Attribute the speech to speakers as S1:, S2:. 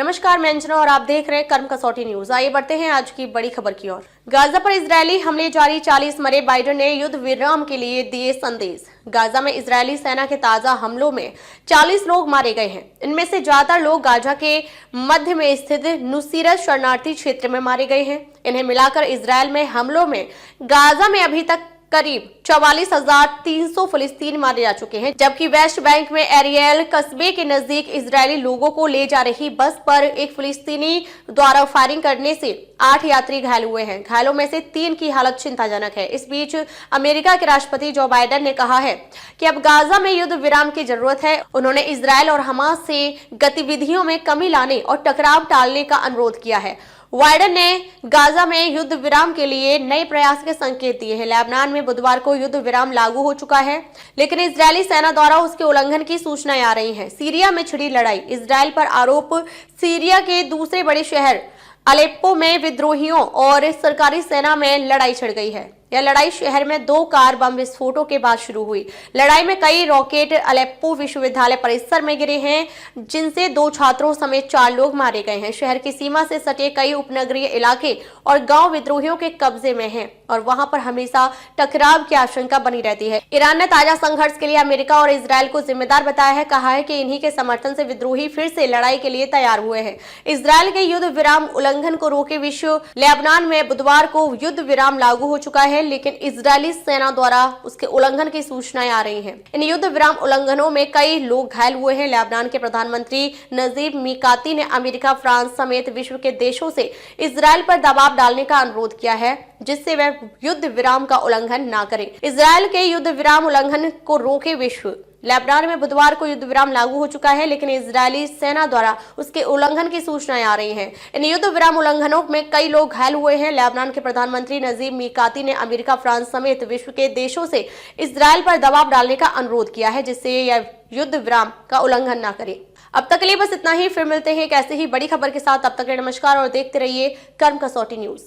S1: नमस्कार, मैं अंजना और आप देख रहे हैं कर्म कसौटी न्यूज। आइए बढ़ते हैं आज की बड़ी खबर की ओर। गाजा पर इजरायली हमले जारी, 40 मरे। बाइडेन ने युद्ध विराम के लिए दिए संदेश। गाजा में इजरायली सेना के ताजा हमलों में 40 लोग मारे गए हैं। इनमें से ज्यादातर लोग गाजा के मध्य में स्थित नुसीरत शरणार्थी क्षेत्र में मारे गए हैं। इन्हें मिलाकर इजरायल में हमलों में गाजा में अभी तक करीब 44,300 फिलिस्तीनी मारे जा चुके हैं, जबकि वेस्ट बैंक में एरियल कस्बे के नजदीक इजरायली लोगों को ले जा रही बस पर एक फिलिस्तीनी द्वारा फायरिंग करने से 8 यात्री घायल हुए हैं। घायलों में से 3 की हालत चिंताजनक है। इस बीच अमेरिका के राष्ट्रपति जो बाइडेन ने कहा है कि अब गाजा में युद्ध विराम की जरूरत है। उन्होंने इजरायल और हमास से गतिविधियों में कमी लाने और टकराव टालने का अनुरोध किया है। बाइडेन ने गाजा में युद्ध विराम के लिए नए प्रयास के संकेत दिए हैं। लेबनान में बुधवार को युद्ध विराम लागू हो चुका है, लेकिन इजरायली सेना द्वारा उसके उल्लंघन की सूचनाएं आ रही हैं। सीरिया में छिड़ी लड़ाई, इजरायल पर आरोप। सीरिया के दूसरे बड़े शहर अलेप्पो में विद्रोहियों और सरकारी सेना में लड़ाई छिड़ गई है। यह लड़ाई शहर में 2 कार बम विस्फोटों के बाद शुरू हुई। लड़ाई में कई रॉकेट अलेप्पो विश्वविद्यालय परिसर में गिरे हैं, जिनसे 2 छात्रों समेत 4 लोग मारे गए हैं। शहर की सीमा से सटे कई उपनगरीय इलाके और गांव विद्रोहियों के कब्जे में हैं और वहां पर हमेशा टकराव की आशंका बनी रहती है। ईरान ने ताजा संघर्ष के लिए अमेरिका और इजरायल को जिम्मेदार बताया है। कहा है कि इन्हीं के समर्थन से विद्रोही फिर से लड़ाई के लिए तैयार हुए हैं। इजरायल के युद्ध विराम उल्लंघन को रोके विश्व लेबनान में बुधवार को युद्ध विराम लागू हो चुका है, लेकिन इजरायली सेना द्वारा उसके उल्लंघन की सूचनाएं आ रही हैं। इन युद्ध विराम उल्लंघनों में कई लोग घायल हुए हैं। लेबनान के प्रधानमंत्री नजीब मिकाती ने अमेरिका, फ्रांस समेत विश्व के देशों से इजरायल पर दबाव डालने का अनुरोध किया है, जिससे वह युद्ध विराम का उल्लंघन ना करे। इजरायल के युद्ध विराम उल्लंघन को रोके विश्व। लेबनान में बुधवार को युद्ध विराम लागू हो चुका है, लेकिन इजरायली सेना द्वारा उसके उल्लंघन की सूचनाएं आ रही हैं। इन युद्ध विराम उल्लंघनों में कई लोग घायल हुए हैं। लेबनान के प्रधानमंत्री नजीब मिकाती ने अमेरिका, फ्रांस समेत विश्व के देशों से इजरायल पर दबाव डालने का अनुरोध किया है, जिससे यह युद्ध विराम का उल्लंघन ना करे। अब तक के लिए बस इतना ही। फिर मिलते हैं एक ऐसे ही बड़ी खबर के साथ। तब तक के लिए नमस्कार और देखते रहिए कर्म कसौटी न्यूज।